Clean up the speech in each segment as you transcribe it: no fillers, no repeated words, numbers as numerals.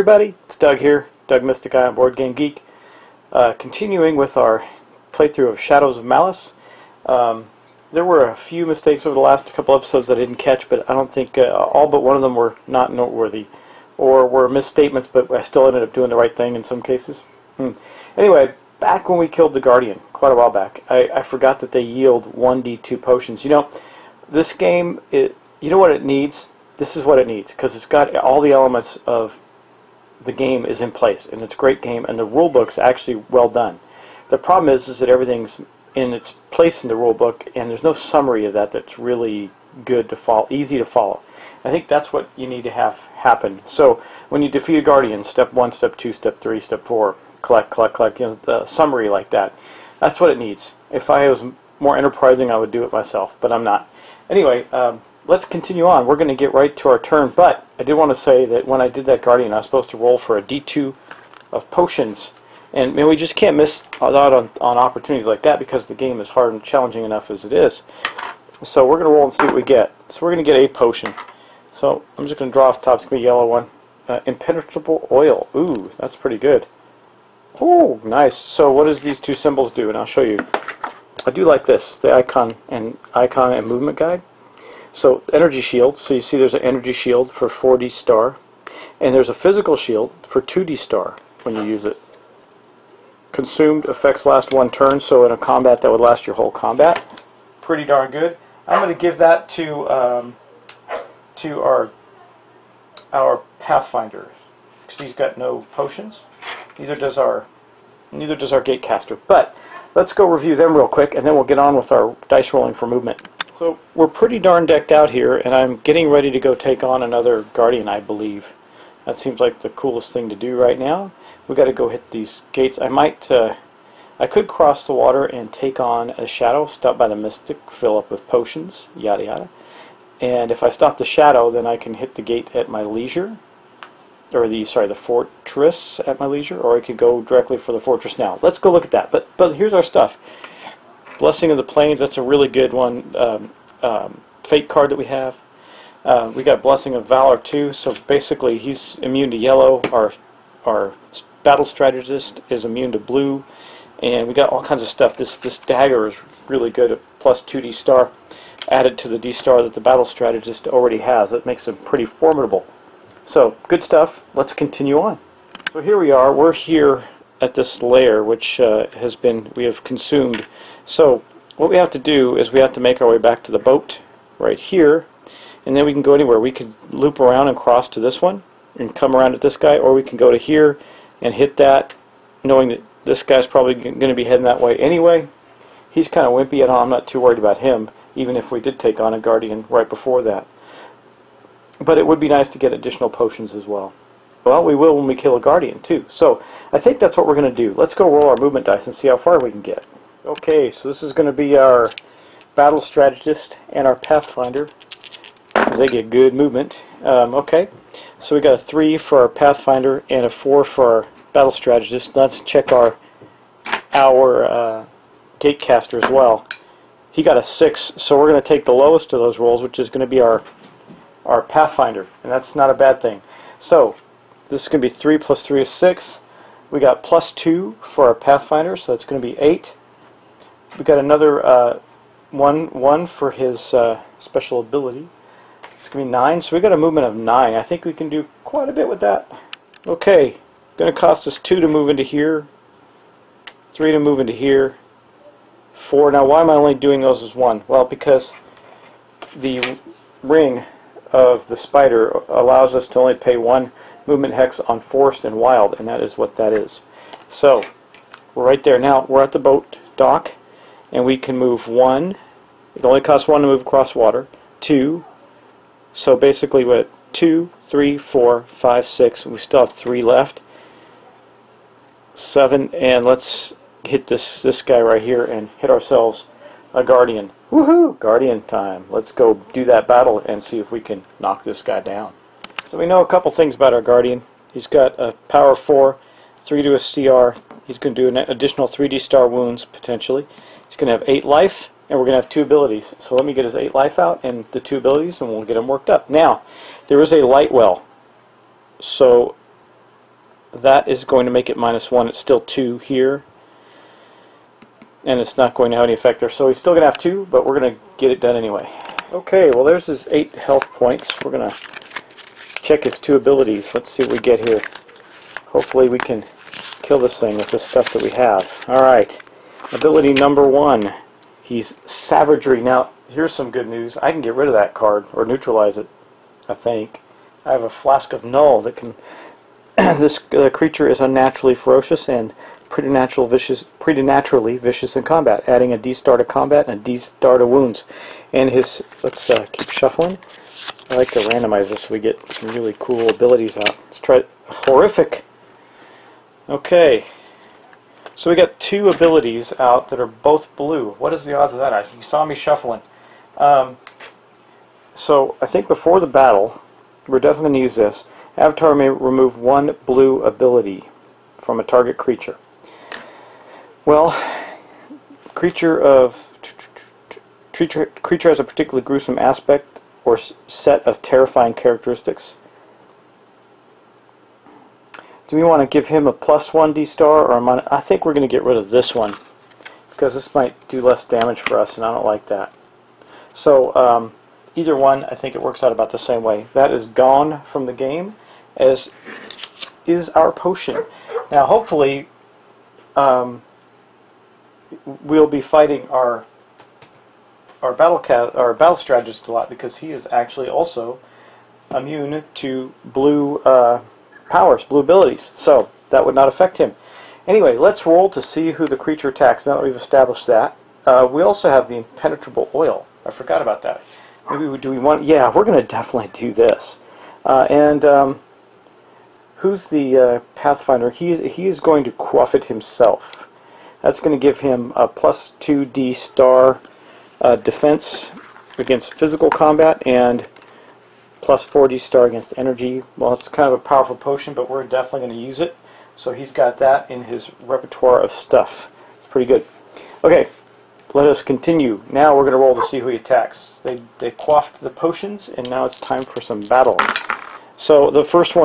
everybody, it's Doug here, Doug Mystic Eye on Board Game Geek. Continuing with our playthrough of Shadows of Malice. There were a few mistakes over the last couple episodes that I didn't catch, but I don't think all but one of them were not noteworthy, or were misstatements, but I still ended up doing the right thing in some cases. Anyway, back when we killed the Guardian, quite a while back, I forgot that they yield 1d2 potions. You know, this game, you know what it needs? This is what it needs, because it's got all the elements of the game is in place, and it's a great game, and the rule book's actually well done. The problem is that everything's in its place in the rule book, and there's no summary of that that's really good to follow, easy to follow. I think that's what you need to have happen. So when you defeat a Guardian, step 1, step 2, step 3, step 4, collect, you know, the summary like that. That's what it needs. If I was more enterprising, I would do it myself, but I'm not. Anyway, let's continue on. We're going to get right to our turn, but I did want to say that when I did that Guardian, I was supposed to roll for a D2 of potions, and we just can't miss out on opportunities like that because the game is hard and challenging enough as it is. So we're going to roll and see what we get. So we're going to get a potion. So I'm just going to draw off the top. It's going to be a yellow one. Impenetrable oil. Ooh, that's pretty good. Oh, nice. So what does these two symbols do? And I'll show you. I do like this, the icon and movement guide. So energy shield, so you see there's an energy shield for 4D star, and there's a physical shield for 2D star when you use it. Consumed effects last one turn, so in a combat that would last your whole combat. Pretty darn good. I'm going to give that to our Pathfinder, because he's got no potions. Neither does our Gatecaster. But let's go review them real quick, and then we'll get on with our dice rolling for movement. So we're pretty darn decked out here, and I'm getting ready to go take on another Guardian, I believe. That seems like the coolest thing to do right now. We've got to go hit these gates. I could cross the water and take on a Shadow, stop by the Mystic, fill up with potions, yada yada. And if I stop the Shadow, then I can hit the gate at my leisure, or the fortress at my leisure, or I could go directly for the fortress now. Let's go look at that. But here's our stuff. Blessing of the Plains, that's a really good one. Fate card that we have. We got Blessing of Valor too, so basically he's immune to yellow. Our Battle Strategist is immune to blue, and we got all kinds of stuff. This dagger is really good at plus 2D star, added to the D star that the Battle Strategist already has. That makes him pretty formidable. So, good stuff. Let's continue on. So here we are. We're here at this lair, which we have consumed. So what we have to do is we have to make our way back to the boat right here, and then we can go anywhere. We could loop around and cross to this one and come around at this guy, or we can go to here and hit that, knowing that this guy's probably going to be heading that way anyway. He's kind of wimpy, and I'm not too worried about him, even if we did take on a Guardian right before that. But it would be nice to get additional potions as well. Well, we will when we kill a Guardian too. So I think that's what we're going to do. Let's go roll our movement dice and see how far we can get. Okay, so this is going to be our Battle Strategist and our Pathfinder, because they get good movement. Okay, so we got a 3 for our Pathfinder and a 4 for our Battle Strategist. Let's check our Gatecaster as well. He got a 6, so we're going to take the lowest of those rolls, which is going to be our Pathfinder, and that's not a bad thing. So this is going to be 3 plus 3 is 6. We got plus 2 for our Pathfinder, so that's going to be 8. We got another one for his special ability. It's going to be 9, so we got a movement of 9. I think we can do quite a bit with that. Okay, going to cost us 2 to move into here, 3 to move into here, 4. Now why am I only doing those as 1? Well, because the ring of the spider allows us to only pay 1 movement hex on forest and wild, and that is what that is. So we're right there. Now we're at the boat dock, and we can move 1. It only costs 1 to move across water. 2. So basically we're at 2, 3, 4, 5, 6. We still have 3 left. 7, and let's hit this guy right here and hit ourselves a Guardian. Woohoo! Guardian time. Let's go do that battle and see if we can knock this guy down. So we know a couple things about our Guardian. He's got a power 4, 3 to a CR. He's going to do an additional 3D star wounds, potentially. He's going to have 8 life, and we're going to have 2 abilities. So let me get his 8 life out and the 2 abilities, and we'll get him worked up. Now, there is a light well. So that is going to make it -1. It's still 2 here, and it's not going to have any effect there. So he's still going to have 2, but we're going to get it done anyway. Okay, well there's his 8 health points. We're going to check his 2 abilities. Let's see what we get here. Hopefully we can kill this thing with the stuff that we have. Alright, ability number 1. He's Savagery. Now, here's some good news. I can get rid of that card, or neutralize it, I think. I have a Flask of Null that can... this creature is unnaturally ferocious and preternaturally vicious in combat, adding a D-star to combat and a D-star to wounds. And his... let's keep shuffling. I like to randomize this so we get some really cool abilities out. Let's try Horrific. Okay. So we got 2 abilities out that are both blue. What is the odds of that? You saw me shuffling. So I think before the battle, we're definitely going to use this. Avatar may remove 1 blue ability from a target creature. Well, creature has a particularly gruesome aspect or set of terrifying characteristics. Do we want to give him a +1 D-star, or I think we're going to get rid of this one because this might do less damage for us, and I don't like that. So either one, I think it works out about the same way. That is gone from the game, as is our potion. Now, hopefully, we'll be fighting our battle strategist a lot, because he is actually also immune to blue powers, blue abilities. So that would not affect him. Anyway, let's roll to see who the creature attacks. Now that we've established that, we also have the Impenetrable Oil. I forgot about that. Maybe do we want? Yeah, we're going to definitely do this. Who's the Pathfinder? He is going to quaff it himself. That's going to give him a +2 D-star defense against physical combat and +4 D-star against energy. Well, it's kind of a powerful potion, but we're definitely going to use it. So he's got that in his repertoire of stuff. It's pretty good. Okay, let us continue. Now we're going to roll to see who he attacks. They quaffed the potions, and now it's time for some battle. So the first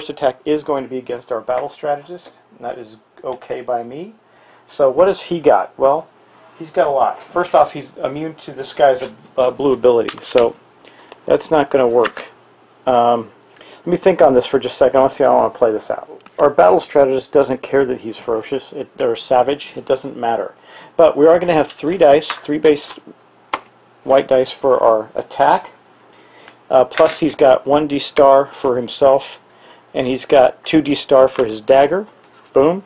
attack is going to be against our battle strategist, and that is okay by me. So what has he got? Well, he's got a lot. First off, he's immune to this guy's blue ability, so that's not going to work. Let me think on this for just a second. I want to see how I want to play this out. Our battle strategist doesn't care that he's ferocious or savage. It doesn't matter. But we are going to have 3 dice, 3 base white dice for our attack. Plus he's got 1 D-star for himself, and he's got 2 D-star for his dagger. Boom.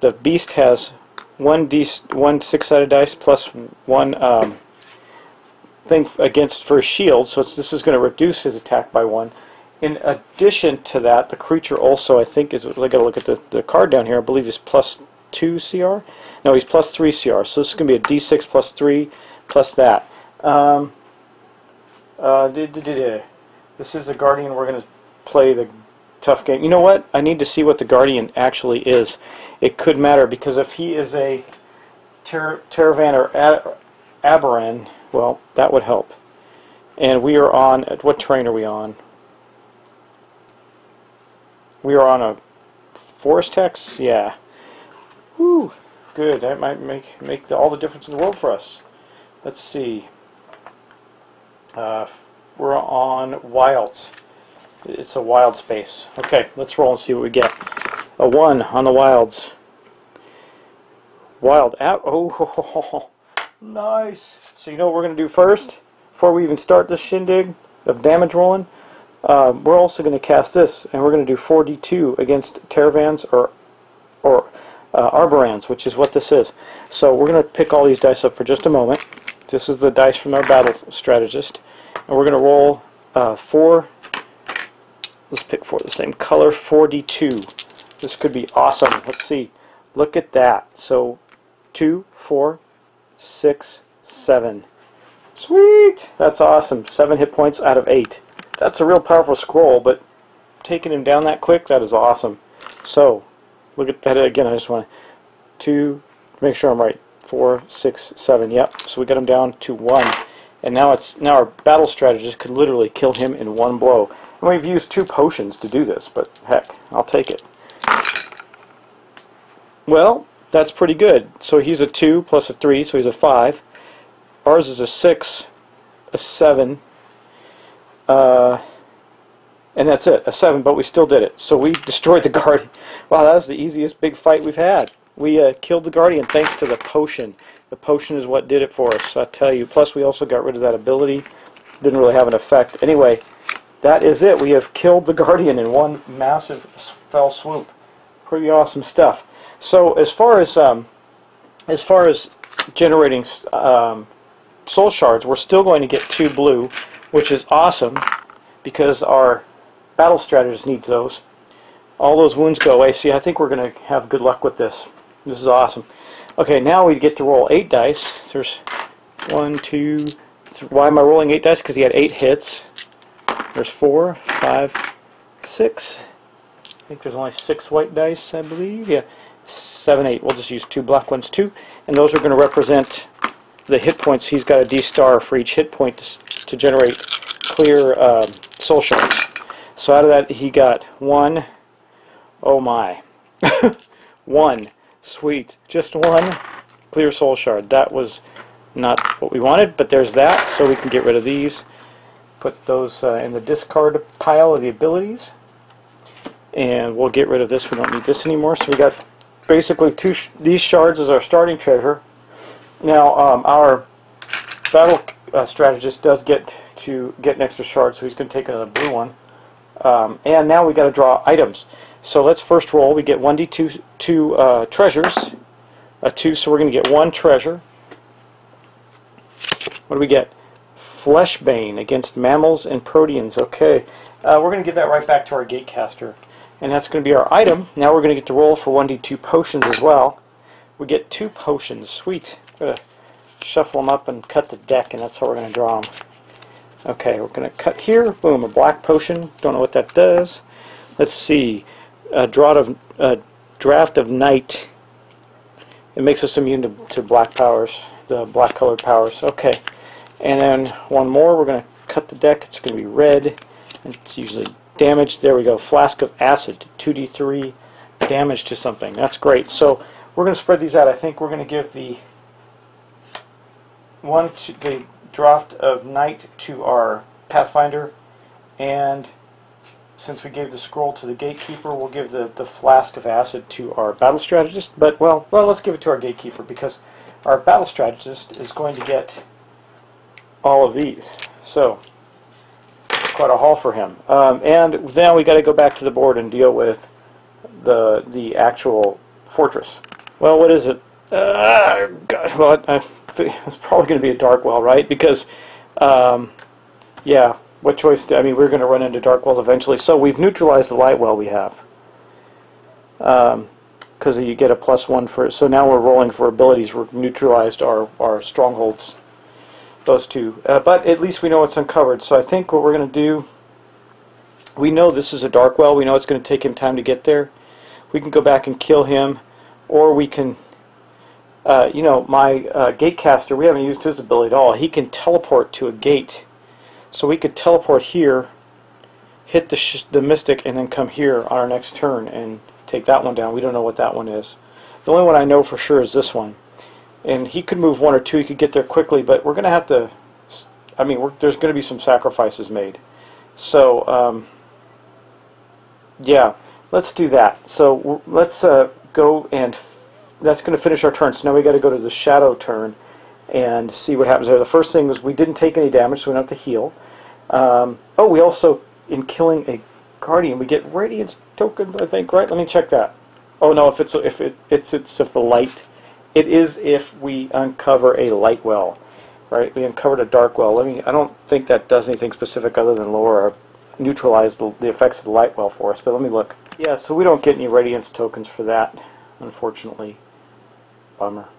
The beast has 1 6-sided dice plus 1 thing against for his shield, so this is going to reduce his attack by 1. In addition to that, the creature also, I think, is, I got to look at the card down here, I believe is +2 CR? No, he's +3 CR, so this is going to be a D6 +3 plus that. This is a Guardian. We're going to play the tough game. You know what? I need to see what the Guardian actually is. It could matter, because if he is a Terravan or Aberran, well, that would help. And we are on, what terrain are we on? We are on a forest hex? Yeah. Whew. Good. That might make all the difference in the world for us. Let's see. We're on wilds. It's a wild space. Okay, let's roll and see what we get. A 1 on the wilds. Wild app. Oh, nice. So you know what we're going to do first? Before we even start this shindig of damage rolling, we're also going to cast this, and we're going to do 4d2 against Terravans or Arborans, which is what this is. So we're going to pick all these dice up for just a moment. This is the dice from our battle strategist, and we're going to roll 4. Let's pick 4 the same color. 4d2. This could be awesome. Let's see. Look at that. So 2, 4, 6, 7. Sweet! That's awesome. 7 hit points out of 8. That's a real powerful scroll, but taking him down that quick, that is awesome. So, look at that again. I just want to make sure I'm right. 4, 6, 7. Yep. So we got him down to 1. And now our battle strategist could literally kill him in one blow. And we've used 2 potions to do this, but heck, I'll take it. Well, that's pretty good. So he's a 2 plus a 3, so he's a 5. Ours is a 6, a 7, and that's it, a 7, but we still did it. So we destroyed the Guardian. Wow, that was the easiest big fight we've had. We killed the Guardian thanks to the potion. The potion is what did it for us, I tell you. Plus, we also got rid of that ability. Didn't really have an effect. Anyway, that is it. We have killed the Guardian in one massive fell swoop. Pretty awesome stuff. So, as far as generating soul shards, we're still going to get 2 blue, which is awesome because our battle strategist needs those. All those wounds go away. See, I think we're going to have good luck with this. This is awesome. Okay, now we get to roll 8 dice. There's 1, 2, 3. Why am I rolling 8 dice? Because he had 8 hits. There's 4, 5, 6. I think there's only 6 white dice, I believe. Yeah, 7, 8. We'll just use 2 black ones too. And those are going to represent the hit points. He's got a D star for each hit point to generate clear soul shards. So out of that, he got 1. Oh my. 1. Sweet. Just 1 clear soul shard. That was not what we wanted, but there's that. So we can get rid of these. Put those in the discard pile of the abilities. And we'll get rid of this. We don't need this anymore. So we got basically these shards as our starting treasure. Now, our battle strategist does get an extra shard, so he's going to take another blue one. And now we got to draw items. So let's first roll. We get 1d2 two treasures, a 2, so we're going to get 1 treasure. What do we get? Fleshbane against mammals and proteans. Okay, we're going to give that right back to our Gatecaster, and that's going to be our item. Now we're going to get to roll for 1d2 potions as well. We get 2 potions. Sweet. We're going to shuffle them up and cut the deck, and that's how we're going to draw them. Okay, we're going to cut here. Boom, a black potion. Don't know what that does. Let's see. A draft of night. It makes us immune to black powers, the black colored powers. Okay, and then one more. We're going to cut the deck. It's going to be red. It's usually damage. There we go. Flask of acid. 2d3 damage to something. That's great. So we're going to spread these out. I think we're going to give the draft of night to our Pathfinder, and since we gave the scroll to the Gatekeeper, we'll give the flask of acid to our battle strategist. But well, let's give it to our Gatekeeper because our battle strategist is going to get all of these. So quite a haul for him. And now we got to go back to the board and deal with the actual fortress. Well, what is it? God, well, it's probably going to be a dark well, right? Because, yeah, what choice? I mean, we're going to run into dark wells eventually. So we've neutralized the light well we have. Because you get a +1 for it. So now we're rolling for abilities. We've neutralized our strongholds. Those 2. But at least we know it's uncovered. So I think what we're going to do, we know this is a dark well. We know it's going to take him time to get there. We can go back and kill him, or we can, you know, my Gatecaster, we haven't used his ability at all. He can teleport to a gate. So we could teleport here, hit the Mystic, and then come here on our next turn and take that one down. We don't know what that one is. The only one I know for sure is this one. And he could move 1 or 2. He could get there quickly, but we're going to have to, I mean, there's going to be some sacrifices made. So, yeah, let's do that. So let's go, and that's going to finish our turn. So now we got to go to the shadow turn and see what happens there. The first thing was we didn't take any damage, so we don't have to heal. Oh, we also, in killing a Guardian, we get Radiance tokens, I think, right? Let me check that. Oh no, if the light, it is if we uncover a light well, right? We uncovered a dark well. I don't think that does anything specific other than lower or neutralize the effects of the light well for us. But let me look. Yeah, so we don't get any Radiance tokens for that, unfortunately. Bummer.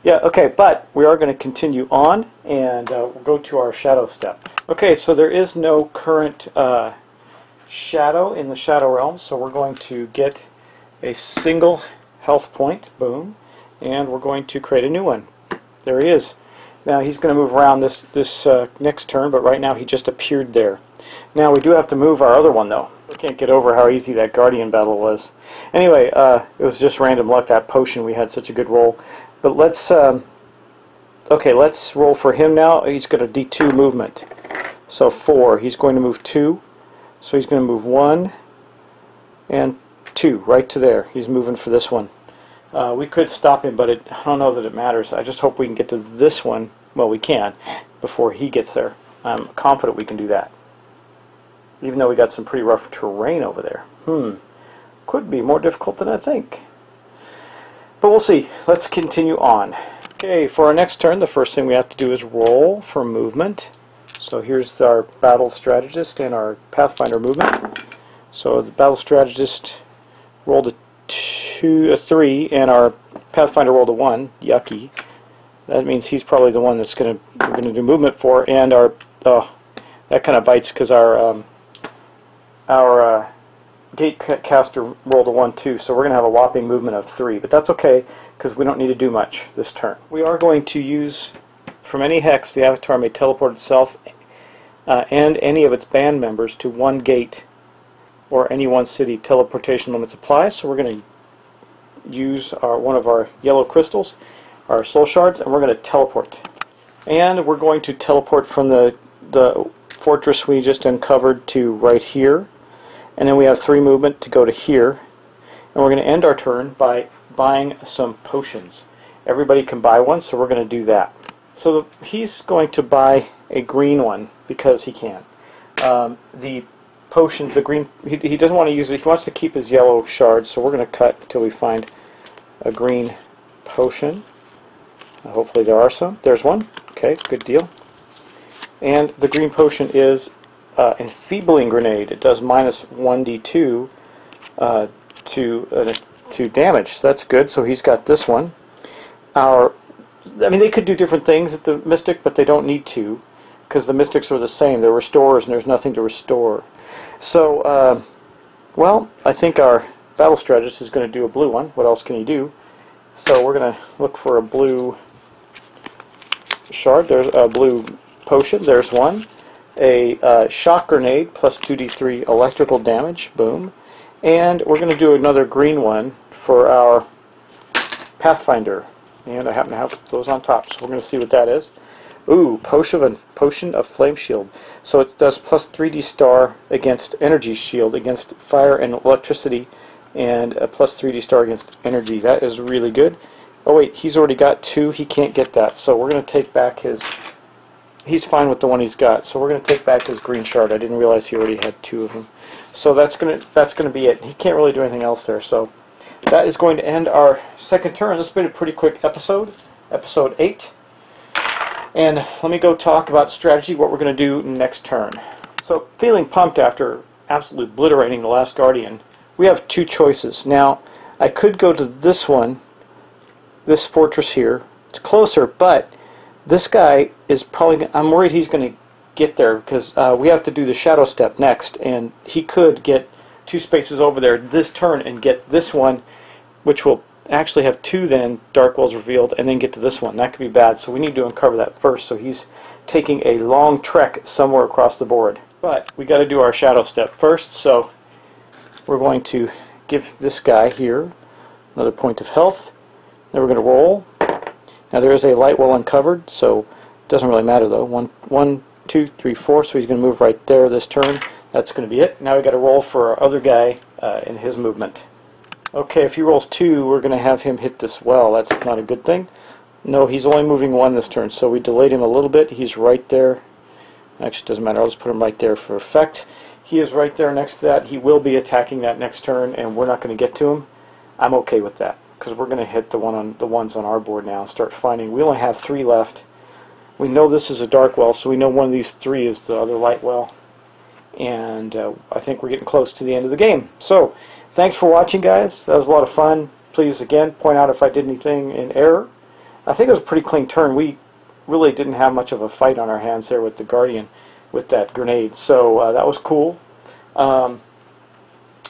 Yeah, okay, but we are going to continue on, and we'll go to our shadow step. Okay, so there is no current shadow in the Shadow Realm, so we're going to get a single health point, boom, and we're going to create a new one. There he is. Now he's going to move around this next turn, but right now he just appeared there. Now we do have to move our other one though. We can't get over how easy that Guardian battle was. Anyway, it was just random luck, that potion. We had such a good roll. But let's okay, let's roll for him now. He's got a D2 movement. So 4. He's going to move 2. So he's going to move 1 and 2 right to there. He's moving for this one. We could stop him, but I don't know that it matters. I just hope we can get to this one. Well, we can before he gets there. I'm confident we can do that. Even though we got some pretty rough terrain over there. Could be more difficult than I think. But we'll see. Let's continue on. Okay, for our next turn, the first thing we have to do is roll for movement. So here's our battle strategist and our Pathfinder movement. So the battle strategist rolled a 3, and our Pathfinder rolled a 1. Yucky. That means he's probably the one that's we're gonna do movement for. And our that kind of bites because our Gatecaster rolled a 1 too. So we're gonna have a whopping movement of 3. But that's okay because we don't need to do much this turn. We are going to use, from any hex, the avatar may teleport itself and any of its band members to one gate or any one city. Teleportation limits apply, so we're going to use one of our yellow crystals, our soul shards, and we're going to teleport. And we're going to teleport from the fortress we just uncovered to right here, and then we have 3 movement to go to here, and we're going to end our turn by buying some potions. Everybody can buy one, so we're going to do that. So he's going to buy a green one because he can. The potion, the green, he doesn't want to use it. He wants to keep his yellow shards, so we're going to cut until we find a green potion. Hopefully there are some. There's one. Okay, good deal. And the green potion is Enfeebling Grenade. It does minus 1d2 to damage. So that's good. So he's got this one. I mean, they could do different things at the Mystic, but they don't need to, because the Mystics are the same. They're restorers, and there's nothing to restore. So, well, I think our battle strategist is going to do a blue one. What else can he do? So we're going to look for a blue shard. There's a blue potion. There's one. A shock grenade plus 2d3 electrical damage. Boom. And we're going to do another green one for our Pathfinder. And I happen to have those on top, so we're going to see what that is. Ooh, potion of flame shield. So it does plus 3d star against energy shield, against fire and electricity, and a plus 3d star against energy. That is really good. Oh wait, he's already got 2. He can't get that, so we're going to take back his. He's fine with the one he's got, so we're going to take back his green shard. I didn't realize he already had 2 of them. So that's going to be it. He can't really do anything else there. So that is going to end our second turn. This has been a pretty quick episode, episode 8. And let me go talk about strategy, what we're going to do next turn. So, feeling pumped after absolutely obliterating the last Guardian, we have 2 choices. Now, I could go to this one, this fortress here. It's closer, but this guy is probably, I'm worried he's going to get there, because we have to do the shadow step next, and he could get 2 spaces over there this turn and get this one, which will actually have 2 then dark wells revealed, and then get to this one. That could be bad, so we need to uncover that first. So he's taking a long trek somewhere across the board, but we got to do our shadow step first. So we're going to give this guy here another point of health. Then we're going to roll. Now there is a light well uncovered, so it doesn't really matter though. 1, 2, 3, 4. So he's going to move right there this turn. That's going to be it. Now we got to roll for our other guy in his movement. Okay, if he rolls 2, we're going to have him hit this well. That's not a good thing. No, he's only moving 1 this turn, so we delayed him a little bit. He's right there. Actually, it doesn't matter. I'll just put him right there for effect. He is right there next to that. He will be attacking that next turn, and we're not going to get to him. I'm okay with that, because we're going to hit the ones on our board now and start finding. We only have 3 left. We know this is a dark well, so we know one of these 3 is the other light well. And I think we're getting close to the end of the game. So, thanks for watching, guys. That was a lot of fun. Please, again, point out if I did anything in error. I think it was a pretty clean turn. We really didn't have much of a fight on our hands there with the Guardian, with that grenade. So that was cool. And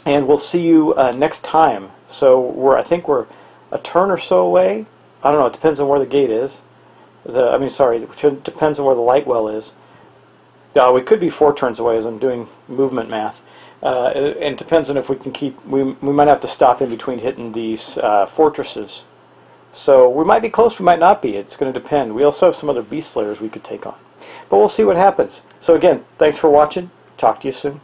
we'll see you next time. So I think we're a turn or so away. I don't know. It depends on where the gate is. It depends on where the light well is. We could be 4 turns away as I'm doing movement math. It depends on if we can keep... We might have to stop in between hitting these fortresses. So we might be close, we might not be. It's going to depend. We also have some other beast slayers we could take on. But we'll see what happens. So again, thanks for watching. Talk to you soon.